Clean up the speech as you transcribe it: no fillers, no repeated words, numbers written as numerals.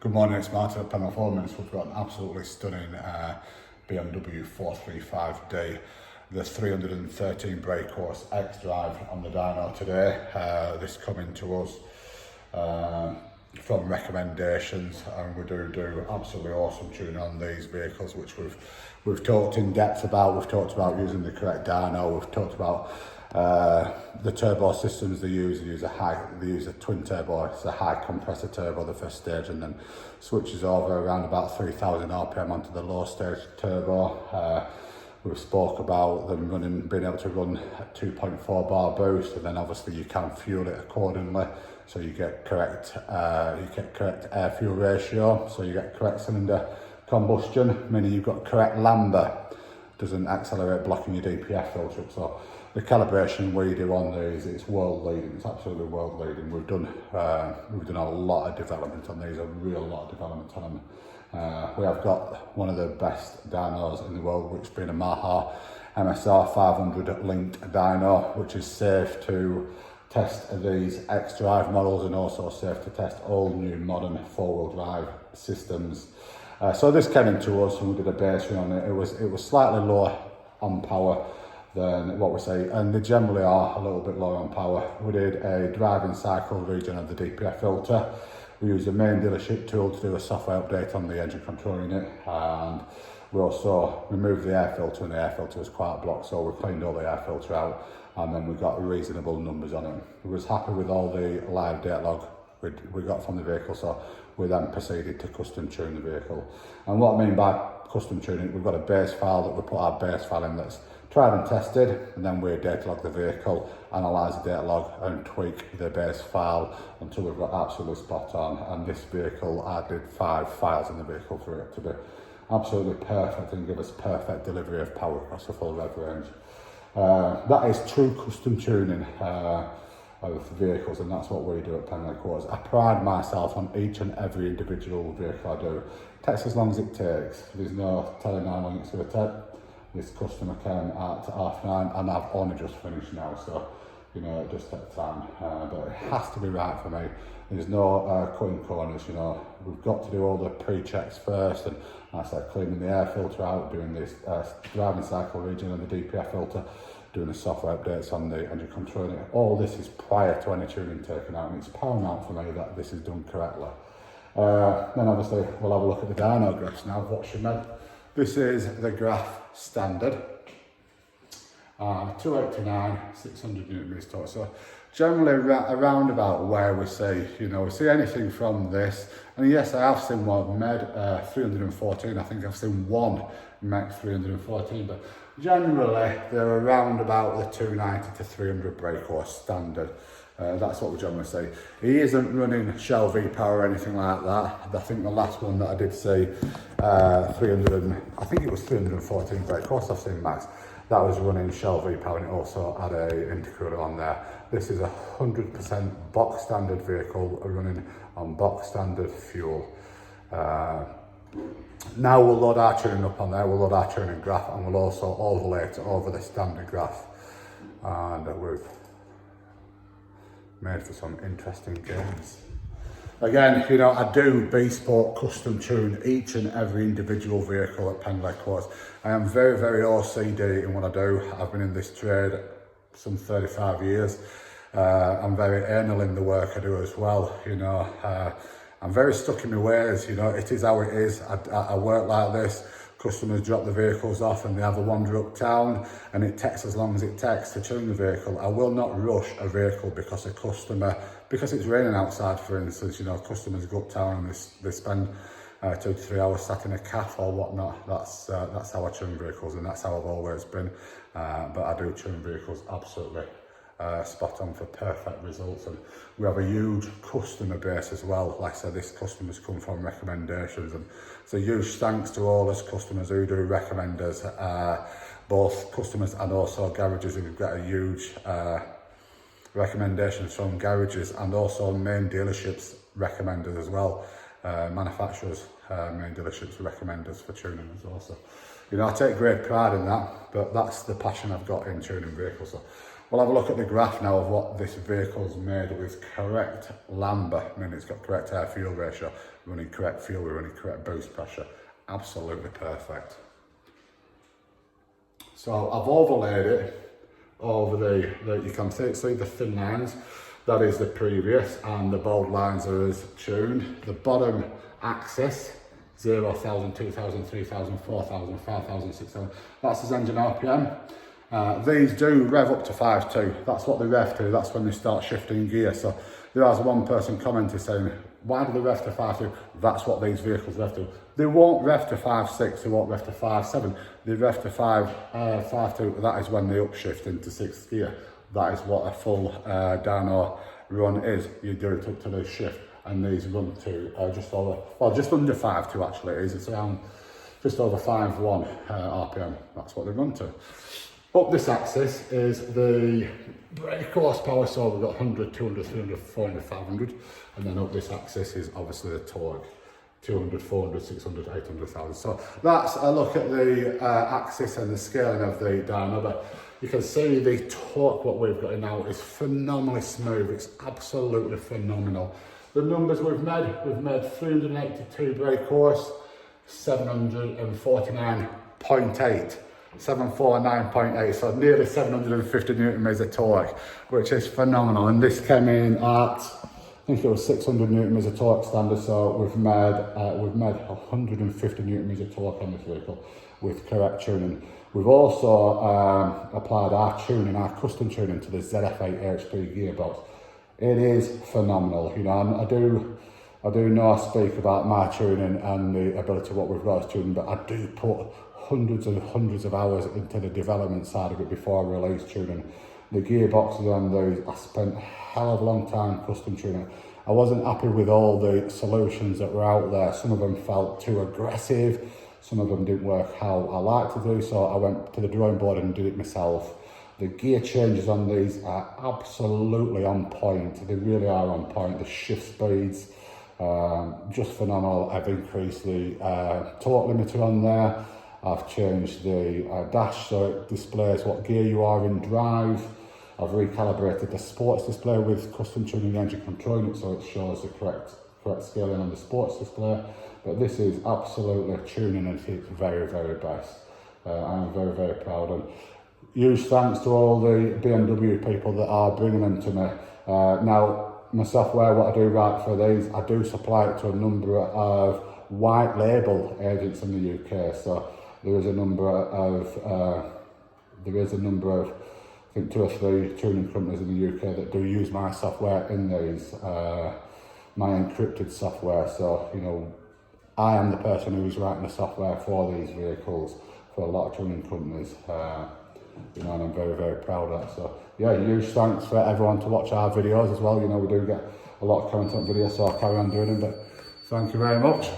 Good morning, it's Martin at Penrith Performance. We've got an absolutely stunning BMW 435D, the 313 brake horse X drive on the dyno today. This coming to us from recommendations, and we do absolutely awesome tuning on these vehicles, which we've talked in depth about. We've talked about using the correct dyno. We've talked about the turbo systems they use. They use a twin turbo. It's a high compressor turbo, the first stage, and then switches over around about 3,000 RPM onto the low stage turbo. We've spoke about them being able to run at 2.4 bar boost, and then obviously you can fuel it accordingly, so you get correct air fuel ratio, so you get correct cylinder combustion, meaning you've got correct lambda, doesn't accelerate blocking your DPF filter. So the calibration we do on these, it's world leading. It's absolutely world leading. We've done a lot of development on these, a real lot of development on them. We have got one of the best dynos in the world, which being a Maha MSR 500 linked dyno, which is safe to test these X drive models and also safe to test all new modern four-wheel drive systems. So this came into us and we did a base run on it. It was slightly lower on power than what we say, and they generally are a little bit lower on power. We did a driving cycle region of the DPF filter. We used the main dealership tool to do a software update on the engine control unit, and we also removed the air filter, and the air filter was quite blocked, so we cleaned all the air filter out, and then we got reasonable numbers on it. We was happy with all the live data log we got from the vehicle, so we then proceeded to custom tune the vehicle. And what I mean by custom tuning, we've got a base file that we put our base file in that's tried and tested, and then we data log the vehicle, analyse the data log and tweak the base file until we've got absolutely spot on. And this vehicle, I did 5 files in the vehicle for it to be absolutely perfect and give us perfect delivery of power across the full rev range. That is true custom tuning of vehicles, and that's what we do at Penrith Quarters. I pride myself on each and every individual vehicle I do. It takes as long as it takes. There's no telling how long it's going to take. This customer came at 9:30 and I've only just finished now, so you know, it just takes time, but it has to be right for me. There's no cutting corners, you know. We've got to do all the pre-checks first, and like I said, cleaning the air filter out, doing this driving cycle region and the DPF filter, doing the software updates on the engine control unit. All this is prior to any tuning taken out, and it's paramount for me that this is done correctly. Then obviously we'll have a look at the dyno graphs now, what she meant. This is the graph standard, 289, 600 newton meters torque. So generally around about where we see, you know, we see anything from this. And yes, I have seen one med 314. I think I've seen one Mech 314, but generally they're around about the 290 to 300 brake horse standard. That's what we generally see. He isn't running Shell V-Power or anything like that. I think the last one that I did see, I think it was 314 brake horse I've seen max. That was running Shell V-Power, and it also had a intercooler on there. This is a 100% box standard vehicle running on box standard fuel. Now we'll load our tuning up on there, we'll load our tuning graph, and we'll also overlay it over the standard graph. And we've made for some interesting games. Again, you know, I do bespoke custom tune each and every individual vehicle at Penrith Quarters. I am very, very OCD in what I do. I've been in this trade some 35 years. I'm very anal in the work I do as well, you know. I'm very stuck in my ways, you know, it is how it is. I work like this. Customers drop the vehicles off and they have a wander uptown, and it takes as long as it takes to tune the vehicle. I will not rush a vehicle because because it's raining outside, for instance, you know, customers go uptown and they spend 2 to 3 hours sat in a cafe or whatnot. That's how I tune vehicles, and that's how I've always been. But I do tune vehicles absolutely spot on for perfect results, and we have a huge customer base as well. Like I said, this customers come from recommendations, and it's a huge thanks to all us customers who do recommend us, both customers and also garages. We've got a huge recommendations from garages, and also main dealerships recommend us as well. Manufacturers, main dealerships recommend us for tuning as well. So, you know, I take great pride in that, but that's the passion I've got in tuning vehicles. So We'll have a look at the graph now of what this vehicle's made with. Correct lambda, I mean it's got correct air fuel ratio, running correct fuel, we're running correct boost pressure. Absolutely perfect. So I've overlaid it over the you can see the thin lines, that is the previous, and the bold lines are as tuned. The bottom axis, 0,000, 2,000, 3,000, 4,000, 5,000, 6,000, that's his engine RPM. These do rev up to 5.2, that's what they rev to, that's when they start shifting gear. So there was one person commented saying, why do they rev to 5.2? That's what these vehicles rev to. They won't rev to 5.6, they won't rev to 5.7, they rev to 5.2, that is when they upshift into 6th gear. That is what a full dyno run is. You do it up to the shift, and these run to just under 5.2 actually it is. It's around just over 5.1 RPM, that's what they run to. Up this axis is the brake horsepower, so we've got 100, 200, 300, 400, 500, and then up this axis is obviously the torque, 200, 400, 600, 800,000. So that's a look at the axis and the scaling of the dyno. But you can see the torque, what we've got in now, is phenomenally smooth. It's absolutely phenomenal. The numbers we've made 382 brake horse, 749.8. 749.8, so nearly 750 newton meters of torque, which is phenomenal. And this came in at, I think it was 600 newton meters of torque standard. So we've made 150 newton meters of torque on this vehicle with correct tuning. We've also applied our tuning, our custom tuning, to the ZF8 HP gearbox. It is phenomenal. You know, and I do know I speak about my tuning and the ability of what we've got as tuning, but I do put hundreds and hundreds of hours into the development side of it before I release tuning. The gearboxes on those, I spent a hell of a long time custom tuning. I wasn't happy with all the solutions that were out there. Some of them felt too aggressive, some of them didn't work how I like to do, so I went to the drawing board and did it myself. The gear changes on these are absolutely on point. They really are on point. The shift speeds, just phenomenal. I've increased the torque limiter on there. I've changed the dash so it displays what gear you are in drive. I've recalibrated the sports display with custom tuning the engine controlling it so it shows the correct scaling on the sports display. But this is absolutely tuning at its very, very best. I'm very, very proud. And huge thanks to all the BMW people that are bringing them to me. Now, my software, what I do right for these, I do supply it to a number of white label agents in the UK. So there is a number of, I think 2 or 3 tuning companies in the UK that do use my software in these, my encrypted software. So, you know, I am the person who's writing the software for these vehicles for a lot of tuning companies. You know, and I'm very, very proud of that. So, yeah, huge thanks for everyone to watch our videos as well. You know, we do get a lot of content videos, so I'll carry on doing them. But thank you very much.